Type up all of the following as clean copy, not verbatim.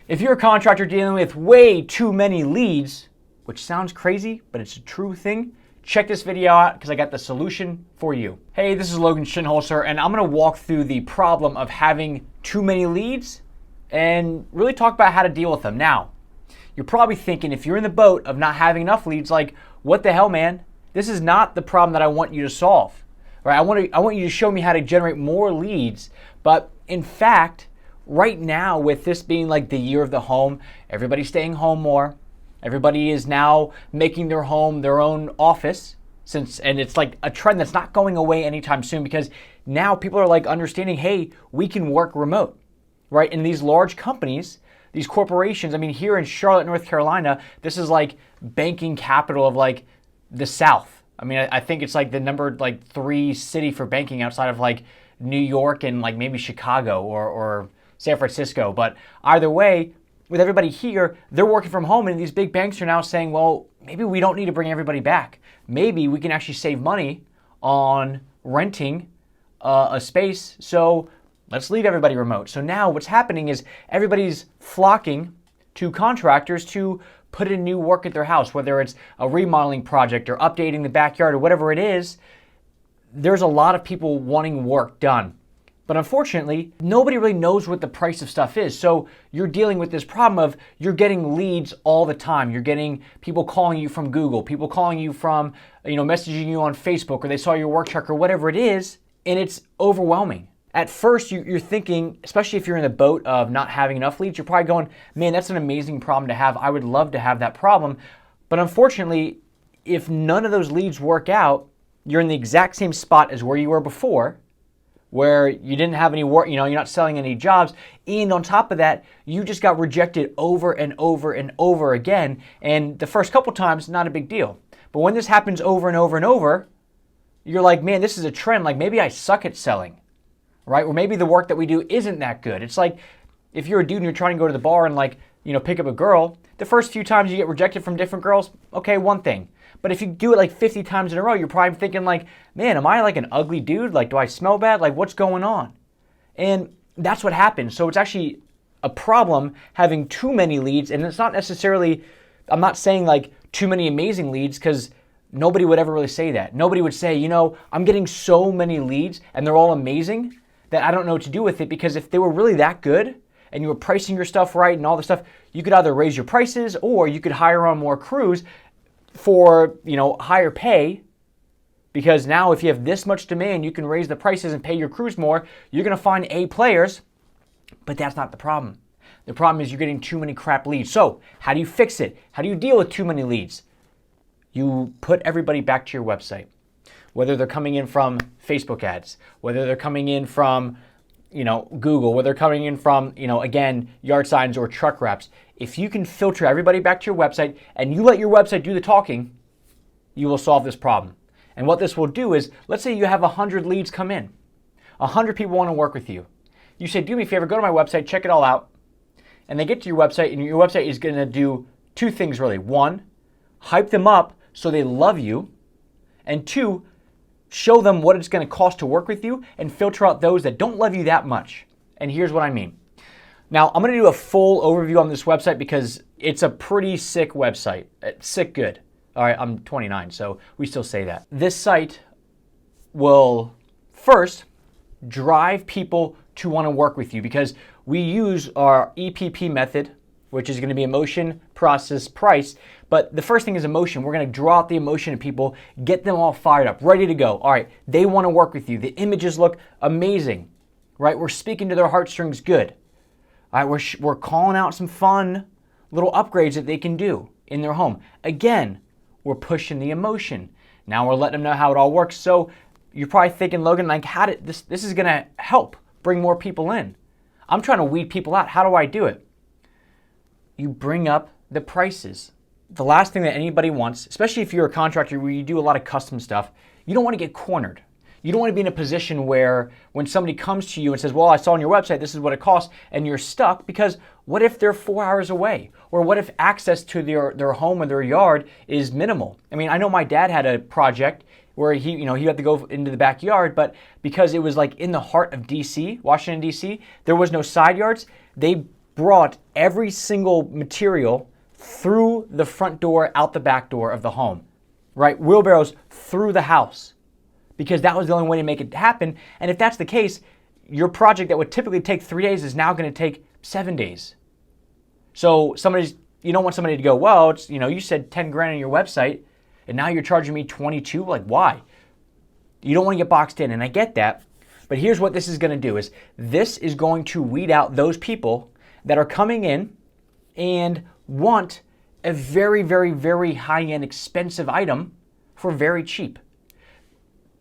If you're a contractor dealing with way too many leads, which sounds crazy, but it's a true thing, check this video out because I got the solution for you. Hey, this is Logan Shinholzer, and I'm going to walk through the problem of having too many leads and really talk about how to deal with them. Now, you're probably thinking, if you're in the boat of not having enough leads, like, what the hell, man? This is not the problem that I want you to solve. Right? I want you to show me how to generate more leads. But in fact, right now, with this being like the year of the home, everybody's staying home more. Everybody is now making their home their own office, and it's like a trend that's not going away anytime soon, because now people are like understanding, hey, we can work remote, right? And these large companies, these corporations, I mean, here in Charlotte, North Carolina, this is like banking capital of like the South. I mean, I think it's like the number like 3 city for banking outside of like New York and like maybe Chicago or San Francisco. But either way, with everybody here, they're working from home, and these big banks are now saying, well, maybe we don't need to bring everybody back. Maybe we can actually save money on renting a space, so let's leave everybody remote. So now what's happening is everybody's flocking to contractors to put in new work at their house, whether it's a remodeling project or updating the backyard or whatever it is. There's a lot of people wanting work done. But unfortunately, nobody really knows what the price of stuff is. So you're dealing with this problem of you're getting leads all the time. You're getting people calling you from Google, people calling you from, messaging you on Facebook, or they saw your work truck or whatever it is, and it's overwhelming. At first, you're thinking, especially if you're in the boat of not having enough leads, you're probably going, man, that's an amazing problem to have. I would love to have that problem. But unfortunately, if none of those leads work out, you're in the exact same spot as where you were before, where you didn't have any work, you're not selling any jobs, and on top of that, you just got rejected over and over and over again, and the first couple times, not a big deal. But when this happens over and over and over, you're like, man, this is a trend, like maybe I suck at selling, right? Or maybe the work that we do isn't that good. It's like if you're a dude and you're trying to go to the bar and pick up a girl, the first few times you get rejected from different girls, okay, one thing. But if you do it like 50 times in a row, you're probably thinking like, man, am I like an ugly dude? Like, do I smell bad? Like, what's going on? And that's what happens. So it's actually a problem having too many leads. And it's not necessarily, I'm not saying like too many amazing leads, because nobody would ever really say that. Nobody would say, I'm getting so many leads and they're all amazing that I don't know what to do with it. Because if they were really that good and you were pricing your stuff right and all the stuff, you could either raise your prices or you could hire on more crews for higher pay, because now if you have this much demand, you can raise the prices and pay your crews more. You're going to find A players, but that's not the problem. The problem is you're getting too many crap leads. So how do you fix it? How do you deal with too many leads? You put everybody back to your website, whether they're coming in from Facebook ads, whether they're coming in from Google, whether they're coming in from, again, yard signs or truck wraps. If you can filter everybody back to your website and you let your website do the talking, you will solve this problem. And what this will do is, let's say you have 100 leads come in. 100 people want to work with you. You say, do me a favor, go to my website, check it all out. And they get to your website, and your website is going to do 2 things really. 1, hype them up so they love you. And 2, show them what it's going to cost to work with you and filter out those that don't love you that much. And here's what I mean. Now, I'm going to do a full overview on this website because it's a pretty sick website. It's sick good. All right, I'm 29, so we still say that. This site will first drive people to want to work with you, because we use our EPP method, which is going to be emotion, process, price. But the first thing is emotion. We're going to draw out the emotion of people, get them all fired up, ready to go. All right, they want to work with you. The images look amazing, right? We're speaking to their heartstrings good. All right, we're calling out some fun little upgrades that they can do in their home. Again, we're pushing the emotion. Now we're letting them know how it all works. So you're probably thinking, Logan, like, how did this is going to help bring more people in. I'm trying to weed people out. How do I do it? You bring up the prices. The last thing that anybody wants, especially if you're a contractor where you do a lot of custom stuff, you don't want to get cornered. You don't want to be in a position where when somebody comes to you and says, well, I saw on your website, this is what it costs, and you're stuck, because what if they're 4 hours away? Or what if access to their home or their yard is minimal? I mean, I know my dad had a project where he had to go into the backyard, but because it was like in the heart of DC, Washington, DC, there was no side yards. They brought every single material through the front door, out the back door of the home, right? Wheelbarrows through the house, because that was the only way to make it happen. And if that's the case, your project that would typically take 3 days is now going to take 7 days. So you don't want somebody to go, well, it's, you said 10 grand on your website and now you're charging me 22. Like, why? You don't want to get boxed in, and I get that. But here's what this is going to do is this is going to weed out those people that are coming in and want a very, very, very high-end expensive item for very cheap.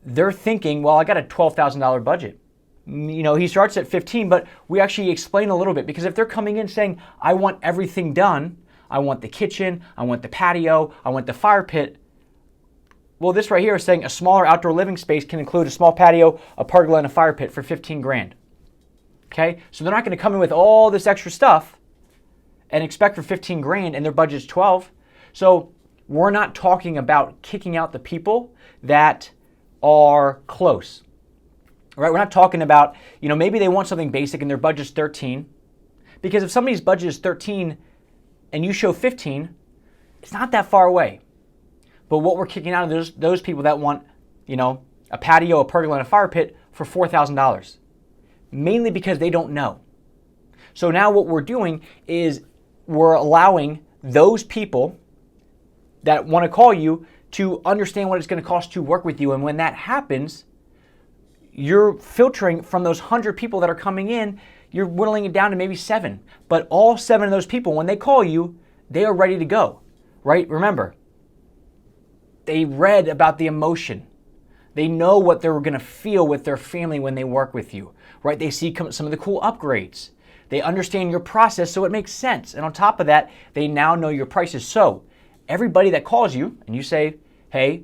They're thinking, well, I got a $12,000 budget. He starts at 15, but we actually explain a little bit, because if they're coming in saying, I want everything done, I want the kitchen, I want the patio, I want the fire pit. Well, this right here is saying a smaller outdoor living space can include a small patio, a pergola, and a fire pit for 15 grand. Okay? So they're not going to come in with all this extra stuff and expect for 15 grand and their budget's 12. So we're not talking about kicking out the people that are close. Right? We're not talking about, maybe they want something basic and their budget's 13. Because if somebody's budget is 13 and you show 15, it's not that far away. But what we're kicking out of those people that want, a patio, a pergola, and a fire pit for $4,000. Mainly because they don't know. So now what we're doing is we're allowing those people that want to call you to understand what it's going to cost to work with you. And when that happens, you're filtering from those 100 people that are coming in, you're whittling it down to maybe 7. But all 7 of those people, when they call you, they are ready to go, right? Remember, they read about the emotion. They know what they're going to feel with their family when they work with you, right? They see some of the cool upgrades. They understand your process, so it makes sense. And on top of that, they now know your prices. So everybody that calls you and you say, hey,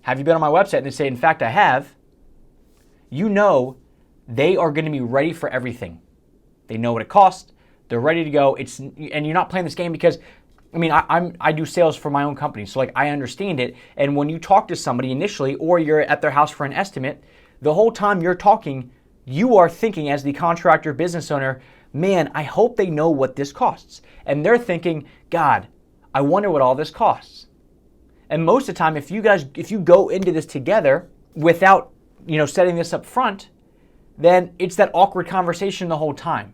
have you been on my website? And they say, in fact, I have. They are going to be ready for everything. They know what it costs. They're ready to go. And you're not playing this game because, I do sales for my own company, so I understand it. And when you talk to somebody initially, or you're at their house for an estimate, the whole time you're talking, you are thinking as the contractor business owner, man, I hope they know what this costs. And they're thinking, God, I wonder what all this costs. And most of the time, if you go into this together without, setting this up front, then it's that awkward conversation the whole time,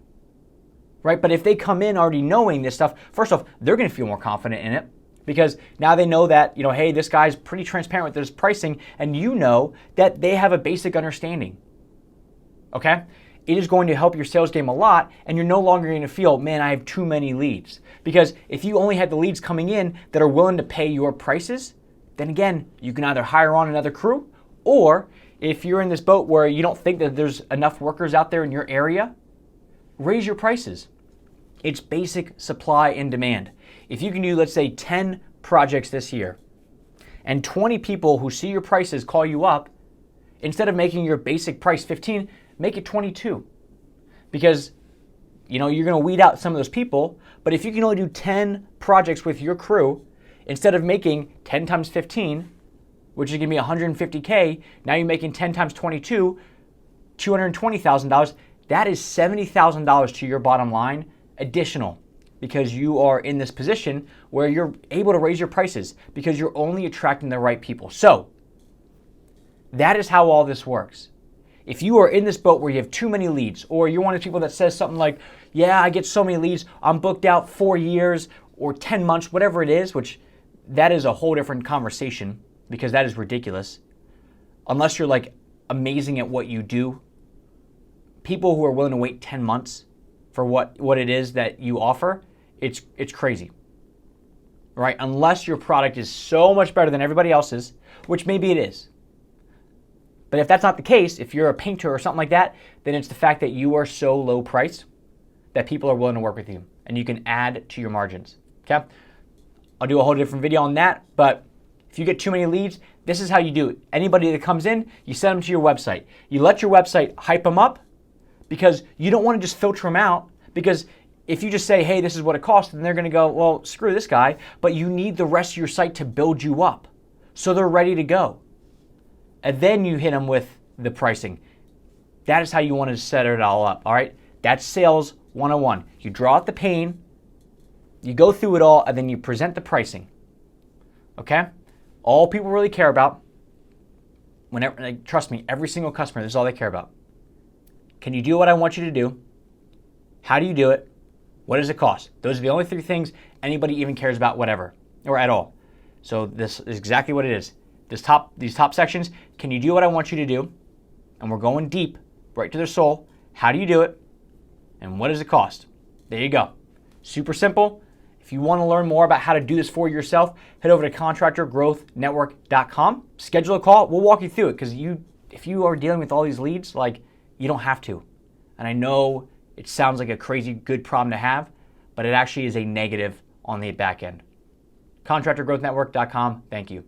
right? But if they come in already knowing this stuff, first off, they're going to feel more confident in it because now they know that, hey, this guy's pretty transparent with his pricing, and that they have a basic understanding, okay? It is going to help your sales game a lot, and you're no longer going to feel, man, I have too many leads. Because if you only had the leads coming in that are willing to pay your prices, then again, you can either hire on another crew, or if you're in this boat where you don't think that there's enough workers out there in your area, raise your prices. It's basic supply and demand. If you can do, let's say, 10 projects this year, and 20 people who see your prices call you up, instead of making your basic price 15, make it 22. Because, you're going to weed out some of those people, but if you can only do 10 projects with your crew, instead of making 10 times 15, which is going to be $150K, now you're making 10 times 22, $220,000. That is $70,000 to your bottom line additional, because you are in this position where you're able to raise your prices because you're only attracting the right people. So that is how all this works. If you are in this boat where you have too many leads, or you're one of the people that says something like, yeah, I get so many leads, I'm booked out 4 years or 10 months, whatever it is, which that is a whole different conversation, because that is ridiculous. Unless you're amazing at what you do, people who are willing to wait 10 months for what it is that you offer, it's crazy, right? Unless your product is so much better than everybody else's, which maybe it is. But if that's not the case, if you're a painter or something like that, then it's the fact that you are so low priced that people are willing to work with you, and you can add to your margins, okay? I'll do a whole different video on that, but if you get too many leads, this is how you do it. Anybody that comes in, you send them to your website. You let your website hype them up, because you don't want to just filter them out, because if you just say, hey, this is what it costs, then they're going to go, well, screw this guy, but you need the rest of your site to build you up so they're ready to go. And then you hit them with the pricing. That is how you want to set it all up, all right? That's sales 101. You draw out the pain, you go through it all, and then you present the pricing. Okay? All people really care about, whenever, like, trust me, every single customer, this is all they care about. Can you do what I want you to do? How do you do it? What does it cost? Those are the only three things anybody even cares about, whatever, or at all. So this is exactly what it is. These top sections, can you do what I want you to do? And we're going deep, right to their soul. How do you do it? And what does it cost? There you go. Super simple. If you want to learn more about how to do this for yourself, head over to contractorgrowthnetwork.com. Schedule a call. We'll walk you through it, because if you are dealing with all these leads, like, you don't have to. And I know it sounds like a crazy good problem to have, but it actually is a negative on the back end. Contractorgrowthnetwork.com. Thank you.